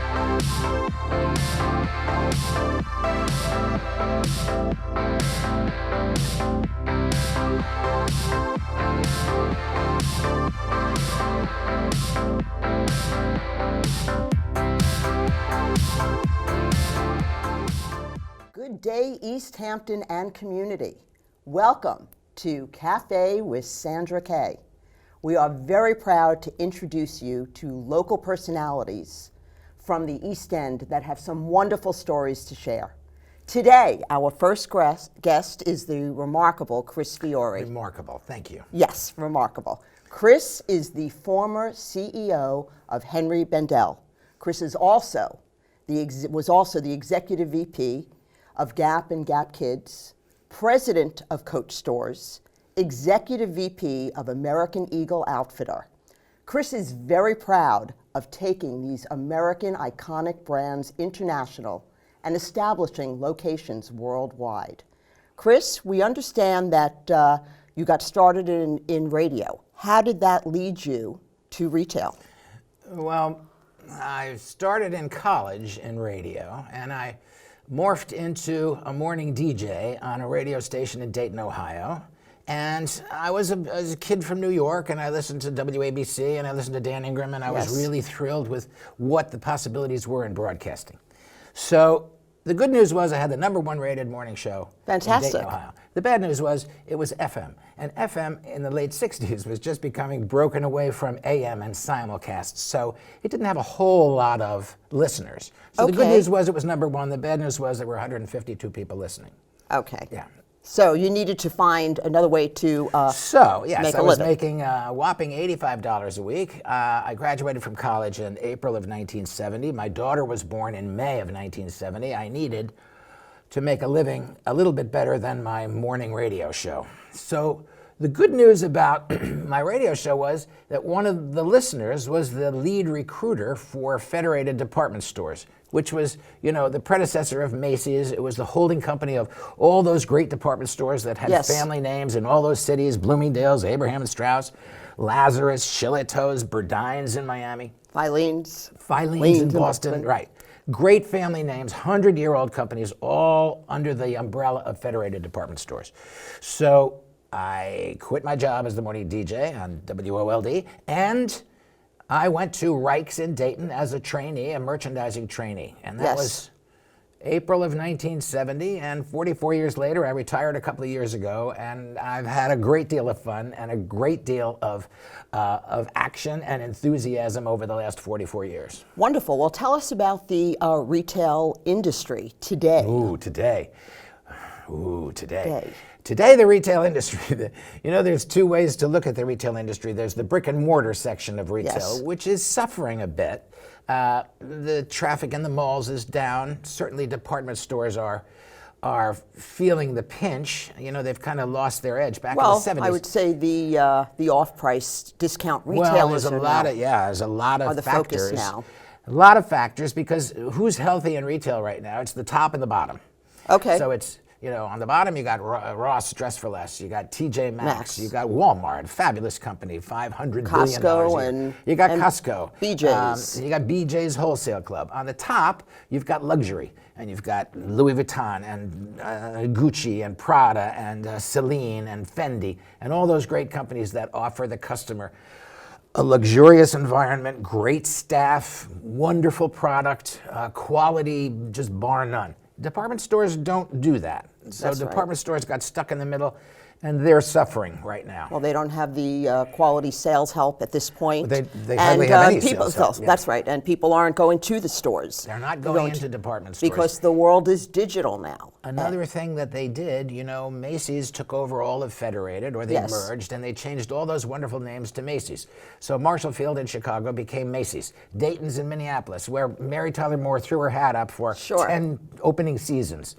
Good day, East Hampton and community. Welcome to Café with Sandra K. We are very proud to introduce you to local personalities from the East End that have some wonderful stories to share. Today, our first guest is the remarkable Chris Fiore. Remarkable, thank you. Yes, remarkable. Chris is the former CEO of Henry Bendel. Chris is also was also the executive VP of Gap and Gap Kids, president of Coach Stores, executive VP of American Eagle Outfitter. Chris is very proud of taking these American iconic brands international and establishing locations worldwide. Chris, we understand that you got started in radio. How did that lead you to retail? Well, I started in college in radio, and I morphed into a morning DJ on a radio station in Dayton, Ohio. And I was a kid from New York, and I listened to WABC, and I listened to Dan Ingram, and I was really thrilled with what the possibilities were in broadcasting. So the good news was I had the #1 rated morning show in Dayton, Ohio. The bad news was it was FM. And FM in the late 60s was just becoming broken away from AM and simulcasts. So it didn't have a whole lot of listeners. So the good news was it was #1. The bad news was there were 152 people listening. Okay. Yeah. So you needed to find another way to make I a was living. making a whopping $85 a week. I graduated from college in April of 1970. My daughter was born in May of 1970. I needed to make a living a little bit better than my morning radio show. So the good news about my radio show was that one of the listeners was the lead recruiter for Federated Department Stores, which was, the predecessor of Macy's. It was the holding company of all those great department stores that had family names in all those cities: Bloomingdale's, Abraham and Strauss, Lazarus, Shillito's, Burdines in Miami. Filene's in Boston, right. Great family names, 100-year-old companies, all under the umbrella of Federated Department Stores. So I quit my job as the morning DJ on WOLD, and I went to Reich's in Dayton as a trainee, a merchandising trainee. And that was April of 1970, and 44 years later, I retired a couple of years ago, and I've had a great deal of fun and a great deal of action and enthusiasm over the last 44 years. Wonderful. Well, tell us about the retail industry today. Today, the retail industry, there's two ways to look at the retail industry. There's the brick and mortar section of retail, which is suffering a bit. The traffic in the malls is down. Certainly department stores are feeling the pinch. They've kind of lost their edge back in the 70s. I would say the off-price discount retailers there's a lot of factors. Focus now. A lot of factors, because who's healthy in retail right now? It's the top and the bottom. Okay. So it's, on the bottom, you got Ross, Dress for Less. You got TJ Maxx. You got Walmart, fabulous company, $500 billion. Costco you got Costco. BJ's. You got BJ's Wholesale Club. On the top, you've got luxury, and you've got Louis Vuitton and Gucci and Prada and Celine and Fendi and all those great companies that offer the customer a luxurious environment, great staff, wonderful product, quality just bar none. Department stores don't do that. So department stores got stuck in the middle, and they're suffering right now. Well, they don't have the quality sales help at this point. They hardly have any sales help. That's right, and people aren't going to the stores. They're not going into department stores. Because the world is digital now. Another thing that they did, Macy's took over all of Federated, or they merged, and they changed all those wonderful names to Macy's. So Marshall Field in Chicago became Macy's. Dayton's in Minneapolis, where Mary Tyler Moore threw her hat up for 10 opening seasons.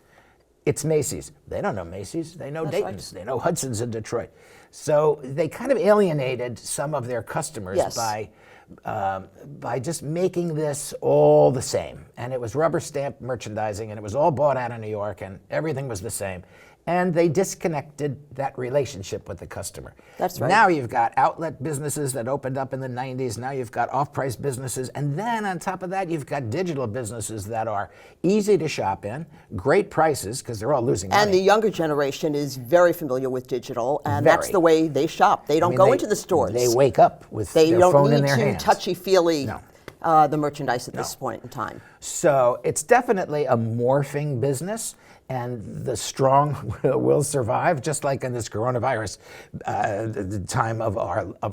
It's Macy's. They don't know Macy's. They know Dayton's. They know Hudson's in Detroit. So they kind of alienated some of their customers by just making this all the same. And it was rubber stamp merchandising, and it was all bought out of New York, and everything was the same. and they disconnected that relationship with the customer. That's right. Now you've got outlet businesses that opened up in the 90s. Now you've got off-price businesses. And then on top of that, you've got digital businesses that are easy to shop in, great prices, because they're all losing money. And the younger generation is very familiar with digital, and that's Very. the way they shop. They don't go into the stores. They wake up with They their don't phone need in their to hands. touchy-feely No. the merchandise at this point in time. So it's definitely a morphing business, and the strong will survive, just like in this coronavirus the time of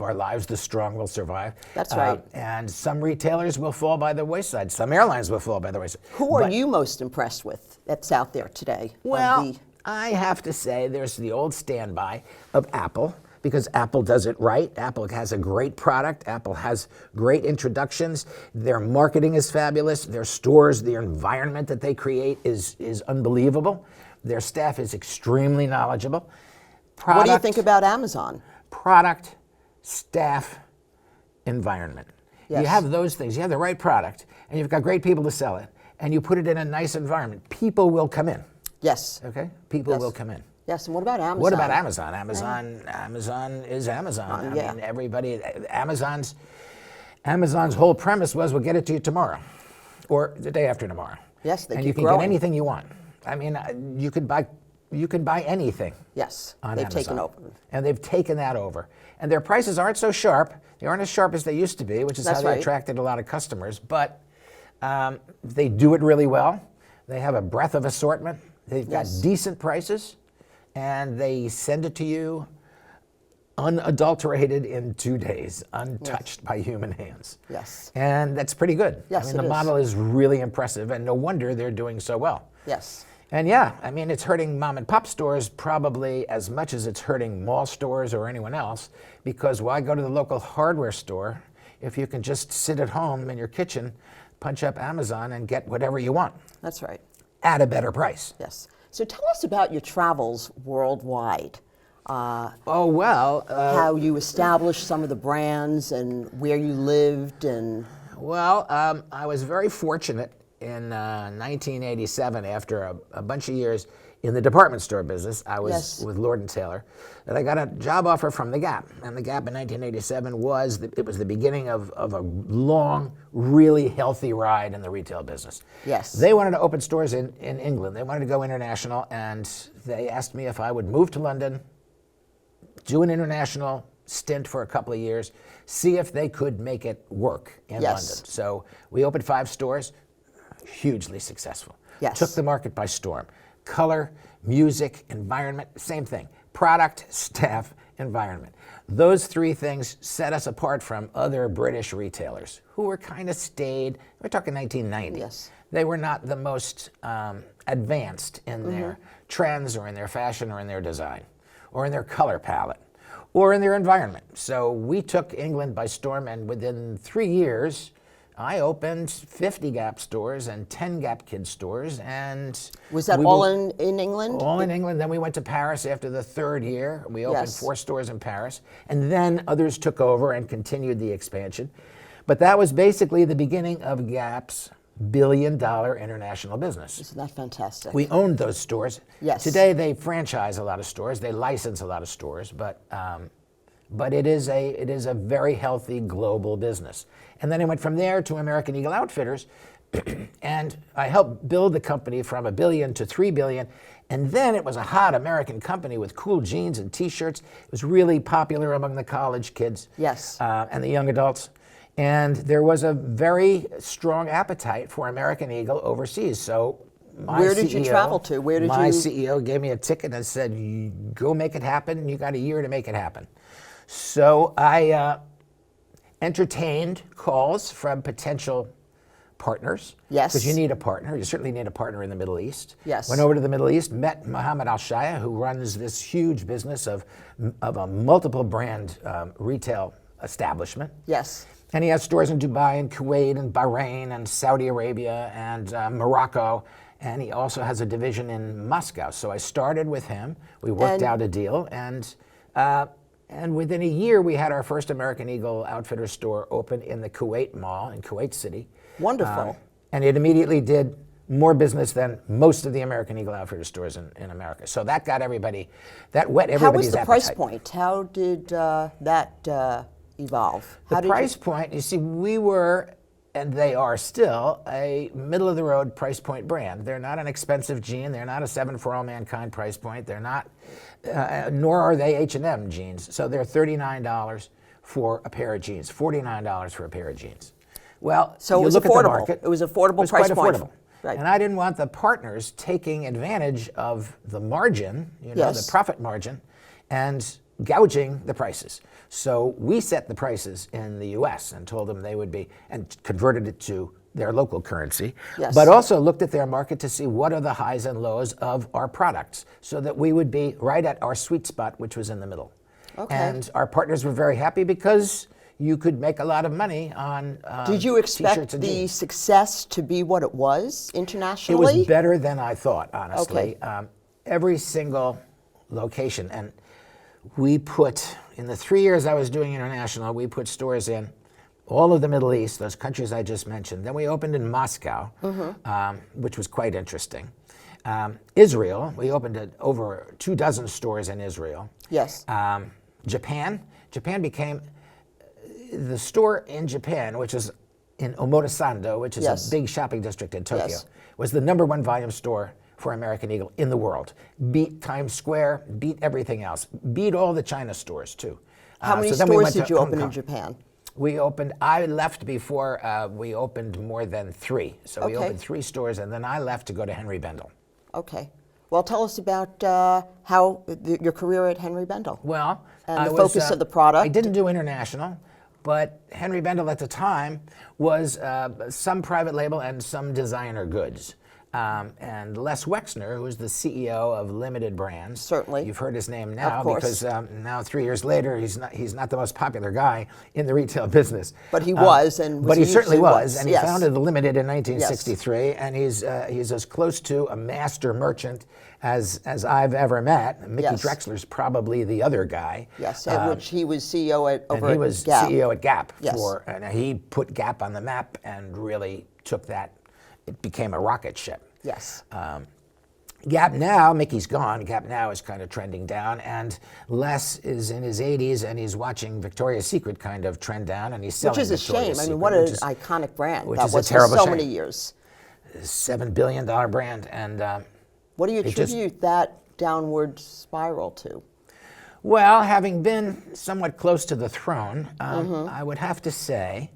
our lives, the strong will survive. That's right. And some retailers will fall by the wayside. Some airlines will fall by the wayside. Who are you most impressed with that's out there today? Well, I have to say there's the old standby of Apple, because Apple does it right. Apple has a great product. Apple has great introductions. Their marketing is fabulous. Their stores, the environment that they create is unbelievable. Their staff is extremely knowledgeable. What do you think about Amazon? Product, staff, environment. Yes. You have those things. You have the right product, and you've got great people to sell it, and you put it in a nice environment. People will come in. Yes. Okay? People Yes. will come in. Yes, and what about Amazon? What about Amazon? Amazon is Amazon. yeah. I mean, everybody, Amazon's whole premise was, we'll get it to you tomorrow, or the day after tomorrow. Yes, they and keep you can growing. get anything you want. I mean, you can buy anything. Yes, on they've Amazon. taken over. And they've taken that over. And their prices aren't so sharp. They aren't as sharp as they used to be, which is That's how they right. attracted a lot of customers. But they do it really well. They have a breadth of assortment. They've got Yes. decent prices. And they send it to you unadulterated in 2 days, untouched by human hands. Yes. And that's pretty good. Yes, I mean, it the is. model is really impressive, and no wonder they're doing so well. Yes. And yeah, I mean, it's hurting mom and pop stores probably as much as it's hurting mall stores or anyone else, because why go to the local hardware store if you can just sit at home in your kitchen, punch up Amazon, and get whatever you want That's right. at a better price? Yes. So tell us about your travels worldwide. How you established some of the brands and where you lived and... Well, I was very fortunate in 1987, after a bunch of years in the department store business. I was Yes. with Lord & Taylor, that I got a job offer from the Gap. And the Gap in 1987 was the beginning of a long, really healthy ride in the retail business. Yes. They wanted to open stores in England. They wanted to go international, and they asked me if I would move to London, do an international stint for a couple of years, see if they could make it work in Yes. London. So we opened 5 stores, hugely successful. Yes. Took the market by storm. Color, music, environment, same thing. Product, staff, environment. Those 3 things set us apart from other British retailers who were kind of staid. We're talking 1990. Yes. They were not the most advanced in their trends or in their fashion or in their design or in their color palette or in their environment. So we took England by storm, and within 3 years, I opened 50 Gap stores and 10 Gap Kids stores. And Was that we all were- in England? all in England. Then we went to Paris after the 3rd year. We opened Yes. 4 stores in Paris. And then others took over and continued the expansion. But that was basically the beginning of Gap's billion-dollar international business. Isn't that fantastic? We owned those stores. Yes. Today they franchise a lot of stores. They license a lot of stores. But it is a very healthy global business. And then I went from there to American Eagle Outfitters, and I helped build the company from $1 billion to $3 billion. And then it was a hot American company with cool jeans and T-shirts. It was really popular among the college kids, Yes. and the young adults. And there was a very strong appetite for American Eagle overseas. So my Where did you CEO travel to? Where did my you- CEO gave me a ticket and said, "Go make it happen. You got a year to make it happen." So I entertained calls from potential partners. Yes. Because you need a partner. You certainly need a partner in the Middle East. Yes. Went over to the Middle East, met Mohammed Al-Shaya, who runs this huge business of a multiple brand retail establishment. Yes. And he has stores in Dubai and Kuwait and Bahrain and Saudi Arabia and Morocco. And he also has a division in Moscow. So I started with him. We worked out a deal. And within a year, we had our first American Eagle Outfitters store open in the Kuwait Mall in Kuwait City. Wonderful. And it immediately did more business than most of the American Eagle Outfitters stores in America. So that got everybody, that whet How was everybody's the appetite. price point? How did that evolve? The price point, you see, we were, and they are still, a middle-of-the-road price point brand. They're not an expensive jean. They're not a 7 for All Mankind price point. They're not, nor are they H&M jeans. So they're $39 for a pair of jeans, $49 for a pair of jeans. Well, So it you was look at the affordable. market. It was affordable It was price quite point. affordable. Right. And I didn't want the partners taking advantage of the margin, Yes. the profit margin, and gouging the prices. So we set the prices in the U.S. and told them they would be, and converted it to their local currency, Yes. but also looked at their market to see what are the highs and lows of our products so that we would be right at our sweet spot, which was in the middle. Okay. And our partners were very happy because you could make a lot of money on Did you expect t-shirts and the jeans. success to be what it was It internationally? was better than I thought, honestly. Okay. Every single location, and we put, in the 3 years I was doing international, we put stores in all of the Middle East, those countries I just mentioned. Then we opened in Moscow, which was quite interesting. Israel, we opened over 24 stores in Israel. Yes. Japan became, the store in Japan, which is in Omotesando, which is Yes. a big shopping district in Tokyo, Yes. was the #1 volume store for American Eagle in the world. Beat Times Square, beat everything else, beat all the China stores too. How many so then we stores went to did you Hong open in Kong. Japan? We opened, I left before we opened more than 3. So we Okay. opened 3 stores, and then I left to go to Henry Bendel. Okay. Well, tell us about your career at Henry Bendel. Well, And I the was, focus of the product. I didn't do international, but Henry Bendel at the time was some private label and some designer goods. And Les Wexner, who is the CEO of Limited Brands, Certainly. you've heard his name now Of course. because now 3 years later he's not the most popular guy in the retail business. But he was, and was but he a certainly huge was, influence. and he Yes. founded the Limited in 1963, and he's as close to a master merchant as I've ever met. Mickey Yes. Drexler's probably the other guy. Yes, at which he was CEO at And over he was at Gap. CEO at Gap Yes. and he put Gap on the map and really took that. It became a rocket ship. Yes. Gap now, Mickey's gone. Gap now is kind of trending down, and Les is in his 80s, and he's watching Victoria's Secret kind of trend down, and he's selling Which is a Victoria's shame. I Secret, mean, what an which is iconic brand which that is a was for terrible so shame. many years. a $7 billion brand, and What do you it just- attribute that downward spiral to? well, having been somewhat close to the throne, Mm-hmm. I would have to say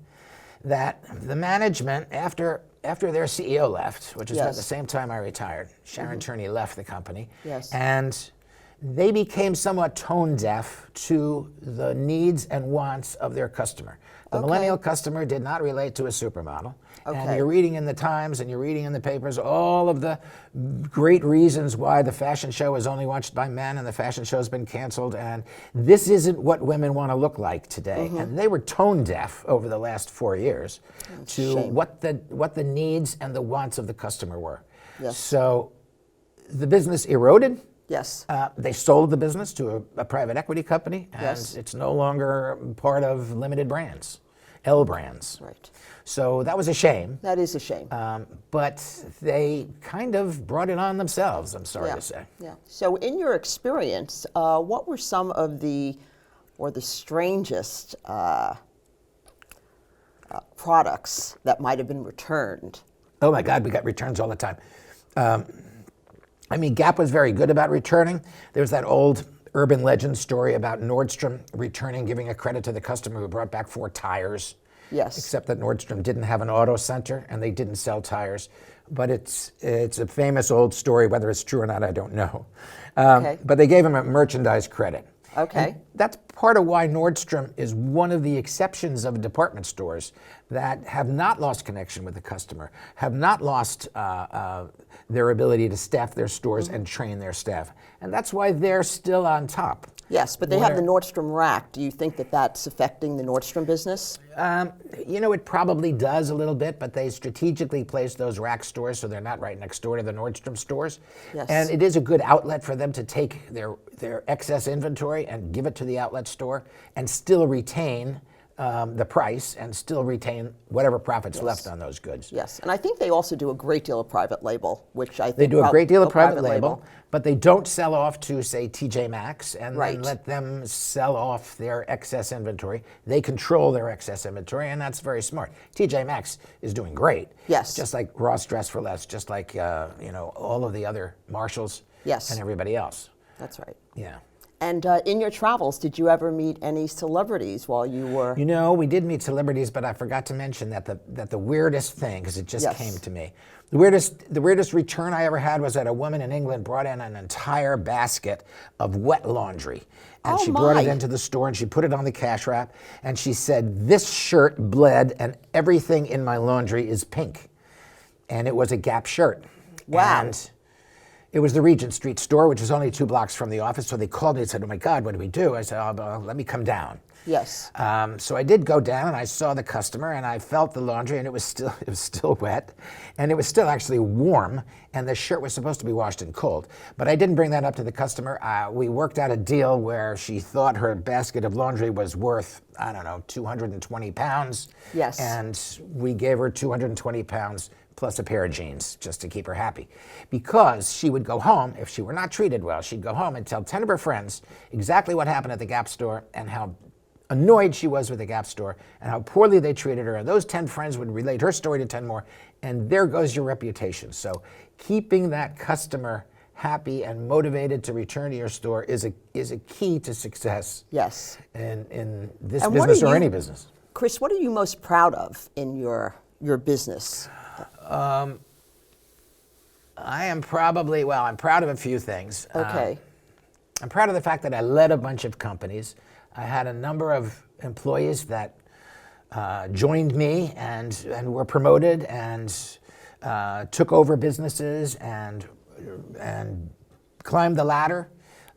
that the management, after their CEO left, which is about Yes. the same time I retired, Sharon Turney left the company, Yes. and they became somewhat tone deaf to the needs and wants of their customer. The Okay. millennial customer did not relate to a supermodel. And Okay. you're reading in the Times and you're reading in the papers all of the great reasons why the fashion show is only watched by men and the fashion show has been canceled, and this isn't what women want to look like today. Mm-hmm. And they were tone deaf over the last 4 years to shame. what the needs and the wants of the customer were. Yes. So the business eroded. Yes. They sold the business to a private equity company, and Yes. it's no longer part of Limited Brands, L Brands. Right. So that was a shame. That is a shame. But they kind of brought it on themselves, I'm sorry Yeah. to say. Yeah. So, in your experience, what were some of the strangest products that might have been returned? Oh my God, we got returns all the time. I mean, Gap was very good about returning. There's that old urban legend story about Nordstrom returning, giving a credit to the customer who brought back 4 tires. Yes. Except that Nordstrom didn't have an auto center and they didn't sell tires. But it's a famous old story. Whether it's true or not, I don't know. Okay. But they gave him a merchandise credit. Okay. And that's part of why Nordstrom is one of the exceptions of department stores that have not lost connection with the customer, have not lost their ability to staff their stores and train their staff. And that's why they're still on top. Yes, but they have the Where- Nordstrom rack. Do you think that that's affecting the Nordstrom business? It probably does a little bit, but they strategically place those rack stores so they're not right next door to the Nordstrom stores. Yes. And it is a good outlet for them to take their excess inventory and give it to the outlet store and still retain the price and still retain whatever profits left on those goods. Yes, and I think they also do a great deal of private label, which I think They do a great deal of private label, but they don't sell off to, say, TJ Maxx and Right. then let them sell off their excess inventory. They control their excess inventory, and that's very smart. TJ Maxx is doing great. Yes. Just like Ross Dress for Less, just like all of the other Marshalls Yes. and everybody else. That's right. Yeah. And in your travels, did you ever meet any celebrities while you were? We did meet celebrities, but I forgot to mention that the weirdest thing, because it just Yes. came to me, the weirdest return I ever had was that a woman in England brought in an entire basket of wet laundry. And Oh, she brought it my. into the store and she put it on the cash wrap and she said, "This shirt bled and everything in my laundry is pink." And it was a Gap shirt. Wow. And it was the Regent Street store, which is only 2 blocks from the office. So they called me and said, "Oh my God, what do we do?" I said, "Let me come down." Yes. So I did go down and I saw the customer and I felt the laundry and it was still wet and it was still actually warm and the shirt was supposed to be washed in cold. But I didn't bring that up to the customer. We worked out a deal where she thought her basket of laundry was worth, I don't know, 220 pounds. Yes. And we gave her 220 pounds plus a pair of jeans just to keep her happy. Because she would go home, if she were not treated well, she'd go home and tell 10 of her friends exactly what happened at the Gap store and how annoyed she was with the Gap store and how poorly they treated her. And those 10 friends would relate her story to 10 more. And there goes your reputation. So keeping that customer happy and motivated to return to your store is a key to success Yes. in this And what business are or you- any business. Chris, what are you most proud of in your business? I'm proud of a few things. Okay. I'm proud of the fact that I led a bunch of companies. I had a number of employees that joined me and were promoted and took over businesses and climbed the ladder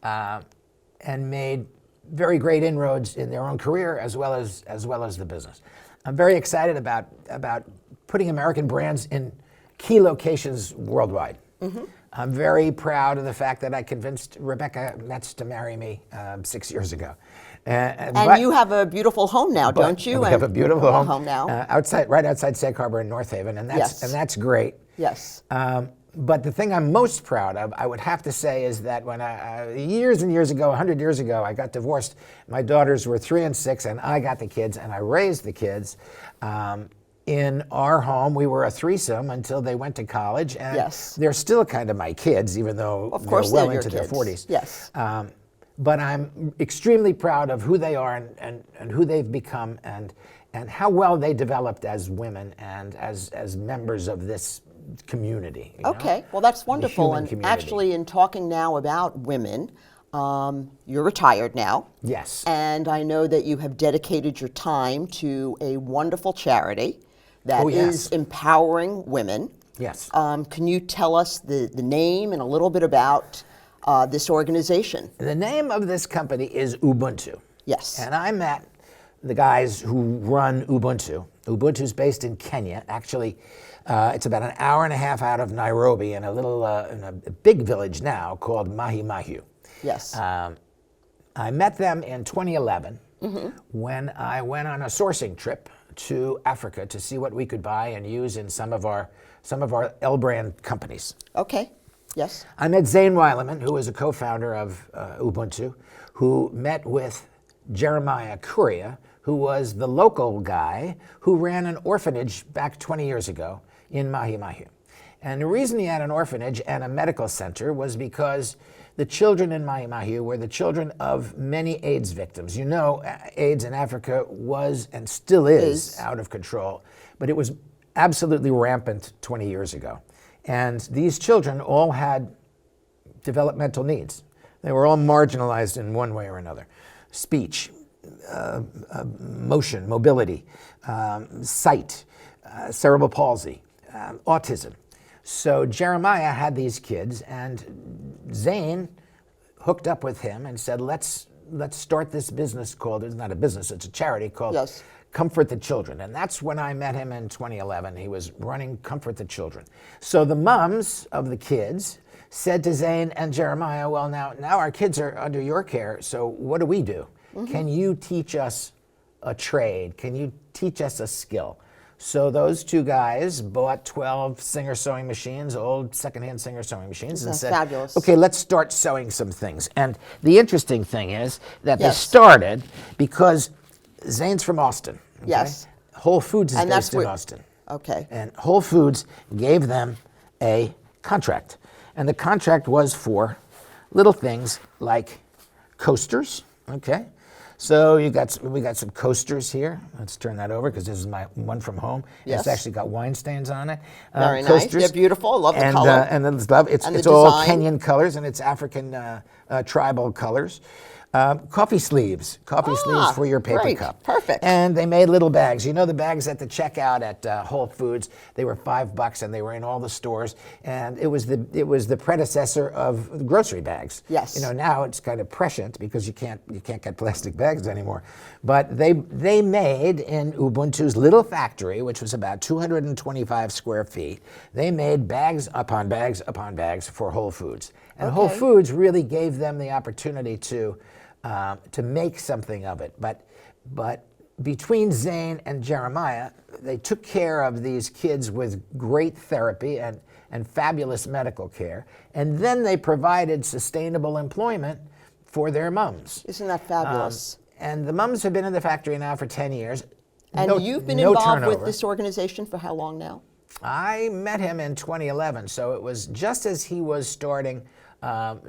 and made very great inroads in their own career as well as the business. I'm very excited about putting American brands in key locations worldwide. Mm-hmm. I'm very proud of the fact that I convinced Rebecca Metz to marry me 6 years ago. And you have a beautiful home now, don't you? We have a beautiful home now. right outside Sag Harbor in North Haven, and that's great. Yes. But the thing I'm most proud of, I would have to say, is that when years and years ago, 100 years ago, I got divorced. My daughters were 3 and 6, and I got the kids, and I raised the kids. In our home, we were a threesome until they went to college, and Yes. they're still kind of my kids, even though Of course they're well they're your into their kids. 40s. Yes. But I'm extremely proud of who they are and who they've become and how well they developed as women and as members of this community. You know? Okay, well that's wonderful. human And community. actually, in talking now about women, you're retired now. Yes. And I know that you have dedicated your time to a wonderful charity that Oh, yes. is empowering women. Yes. Can you tell us the name and a little bit about this organization? The name of this company is Ubuntu. Yes. And I met the guys who run Ubuntu. Ubuntu's based in Kenya. Actually, it's about an hour and a half out of Nairobi in a big village now called Mahi Mahiu. Yes. I met them in 2011 when I went on a sourcing trip to Africa to see what we could buy and use in some of our L brand companies. Okay. Yes. I met Zane Weileman, who is a co-founder of Ubuntu, who met with Jeremiah Curia, who was the local guy who ran an orphanage back 20 years ago in Mahi Mahiu. And the reason he had an orphanage and a medical center was because the children in Mahi Mahiu were the children of many AIDS victims. You know, AIDS in Africa was and still is out of control, but it was absolutely rampant 20 years ago. And these children all had developmental needs. They were all marginalized in one way or another. Speech, motion, mobility, sight, cerebral palsy, autism. So Jeremiah had these kids, and Zane hooked up with him and said, let's start this business called, it's not a business, it's a charity called Yes. Comfort the Children. And that's when I met him in 2011. He was running Comfort the Children. So the moms of the kids said to Zane and Jeremiah, well, now our kids are under your care, so what do we do? Can you teach us a trade? Can you teach us a skill? So those two guys bought 12 Singer sewing machines, old secondhand Singer sewing machines, and That's said, fabulous. okay, let's start sewing some things. And the interesting thing is that they Yes. started because Zane's from Austin. Okay? Yes. Whole Foods is And that's based in where- Austin. Okay. And Whole Foods gave them a contract. And the contract was for little things like coasters, okay? So we got some coasters here. Let's turn that over because this is my one from home. Yes. It's actually got wine stains on it. Very nice. They're beautiful. I love the and, color. And then it's And the all design. Kenyan colors and it's African tribal colors. Coffee sleeves for your paper great. cup. Perfect. And they made little bags. You know the bags at the checkout at Whole Foods? They were $5 and they were in all the stores. And it was the predecessor of grocery bags. Yes. You know, now it's kind of prescient because you can't get plastic bags anymore. But they made in Ubuntu's little factory, which was about 225 square feet, they made bags upon bags upon bags for Whole Foods. And Whole Okay. Foods really gave them the opportunity to make something of it. But between Zane and Jeremiah, they took care of these kids with great therapy and fabulous medical care. And then they provided sustainable employment for their mums. Isn't that fabulous? And the mums have been in the factory now for 10 years. And No- you've been no involved with turnover. this organization for how long now? I met him in 2011, so it was just as he was starting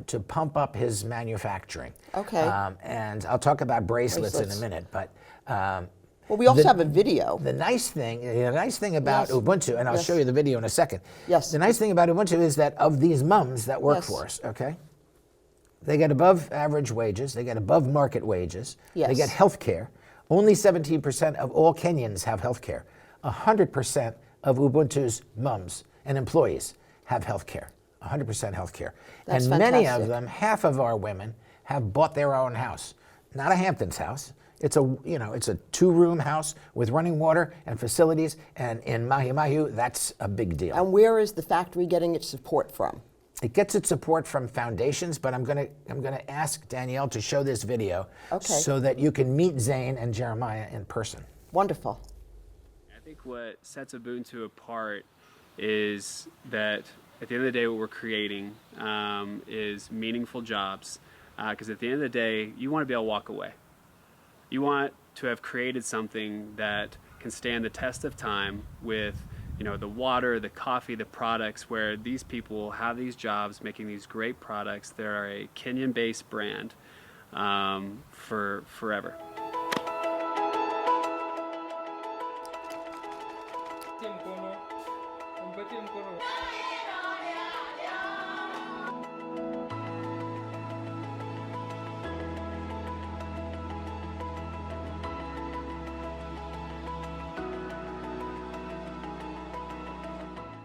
to pump up his manufacturing. Okay. And I'll talk about bracelets in a Bracelets. minute, but Well, we also have a video. the nice thing about Yes. Ubuntu, and I'll Yes. show you the video in a second. Yes. The nice thing about Ubuntu is that of these mums that work Yes. for us, okay, they get above average wages, they get above market wages, they Yes. get health care. Only 17% of all Kenyans have health care. 100% of Ubuntu's mums and employees have health care. 100% health care. That's And many of fantastic. them, half of our women, have bought their own house. Not a Hamptons house. It's a 2-room house with running water and facilities, and in Mahi Mahiu, that's a big deal. And where is the factory getting its support from? It gets its support from foundations, but I'm gonna ask Danielle to show this video Okay. so that you can meet Zane and Jeremiah in person. Wonderful. I think what sets Ubuntu apart is that at the end of the day, what we're creating is meaningful jobs. Because at the end of the day, you want to be able to walk away. You want to have created something that can stand the test of time with, the water, the coffee, the products, where these people have these jobs making these great products. They're a Kenyan-based brand for forever.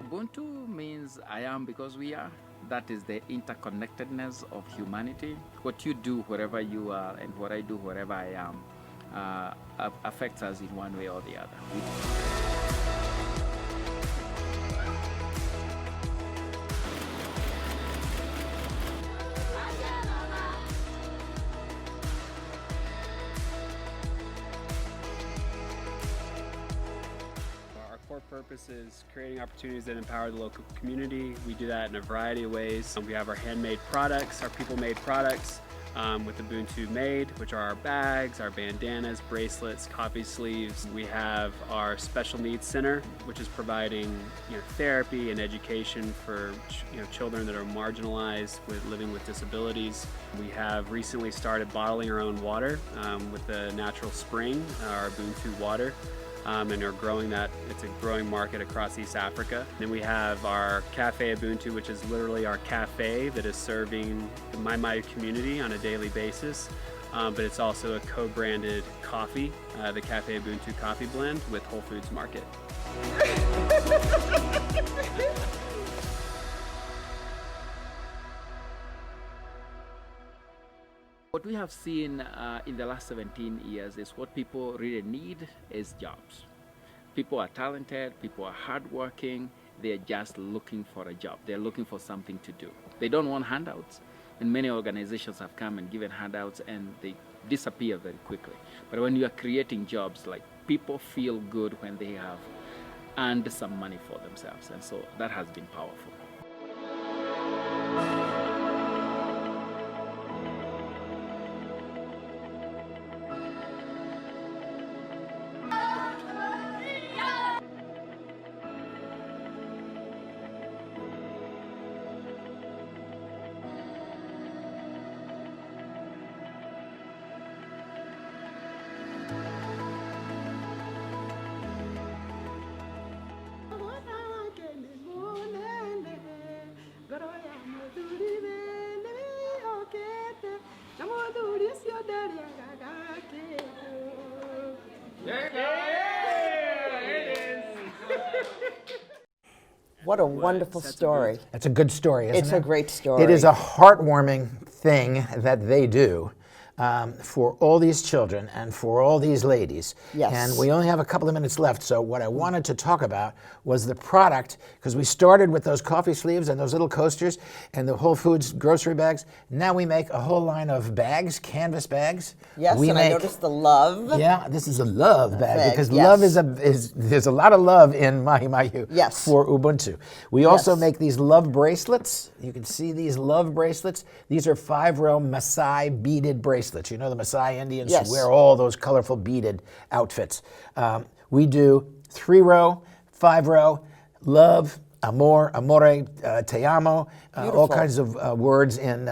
Ubuntu means I am because we are. That is the interconnectedness of humanity. What you do wherever you are and what I do wherever I am affects us in one way or the other. Our core purpose is creating opportunities that empower the local community. We do that in a variety of ways. We have our handmade products, our people-made products with Ubuntu Made, which are our bags, our bandanas, bracelets, coffee sleeves. We have our Special Needs Center, which is providing therapy and education for children that are marginalized with living with disabilities. We have recently started bottling our own water with the natural spring, our Ubuntu water. And are growing that. It's a growing market across East Africa. Then we have our Café Ubuntu, which is literally our cafe that is serving the Mai community on a daily basis. But it's also a co-branded coffee, the Café Ubuntu coffee blend with Whole Foods Market. What we have seen in the last 17 years is what people really need is jobs. People are talented, people are hardworking, they're just looking for a job. They're looking for something to do. They don't want handouts. And many organizations have come and given handouts and they disappear very quickly. But when you are creating jobs, like, people feel good when they have earned some money for themselves, and so that has been powerful. What a wonderful story. That's a good story, isn't it? It's a great story. It is a heartwarming thing that they do for all these children and for all these ladies. Yes. And we only have a couple of minutes left, so what I wanted to talk about was the product, because we started with those coffee sleeves and those little coasters and the Whole Foods grocery bags. Now we make a whole line of bags, canvas bags. Yes, we and I noticed the love. Yeah, this is a love bag, because yes. love is there's a lot of love in Mahi Mahi Yes. for Ubuntu. We also Yes. make these love bracelets. You can see these love bracelets. These are 5-row Maasai beaded bracelets. You know the Maasai Indians Yes. wear all those colorful beaded outfits. We do 3-row, 5-row, love, amor, amore, te amo, all Beautiful. kinds of words in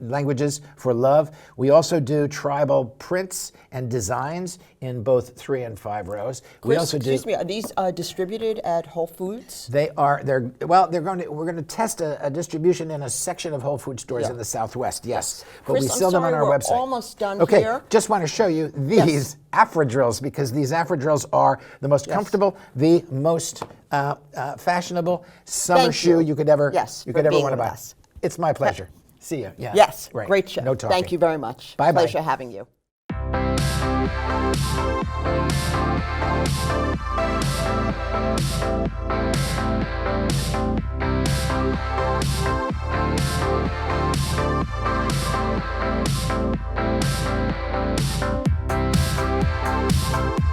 languages for love. We also do tribal prints and designs in both 3 and 5 rows. We Chris, also do. excuse me, are these distributed at Whole Foods? We're going to test a distribution in a section of Whole Food stores Yeah. in the Southwest, yes. But Chris, we I'm sell them on sorry, our we're website. almost done okay, here. just want to show you these Afro-drills, because these Afro-drills are the most comfortable, the most fashionable summer Thank shoe you. you could ever Yes, you for could ever being want to with buy. us. It's my pleasure. See you. Yeah. Yes, Right. great show. No talking. Thank you very much. Bye-bye. Pleasure having you. Thank you.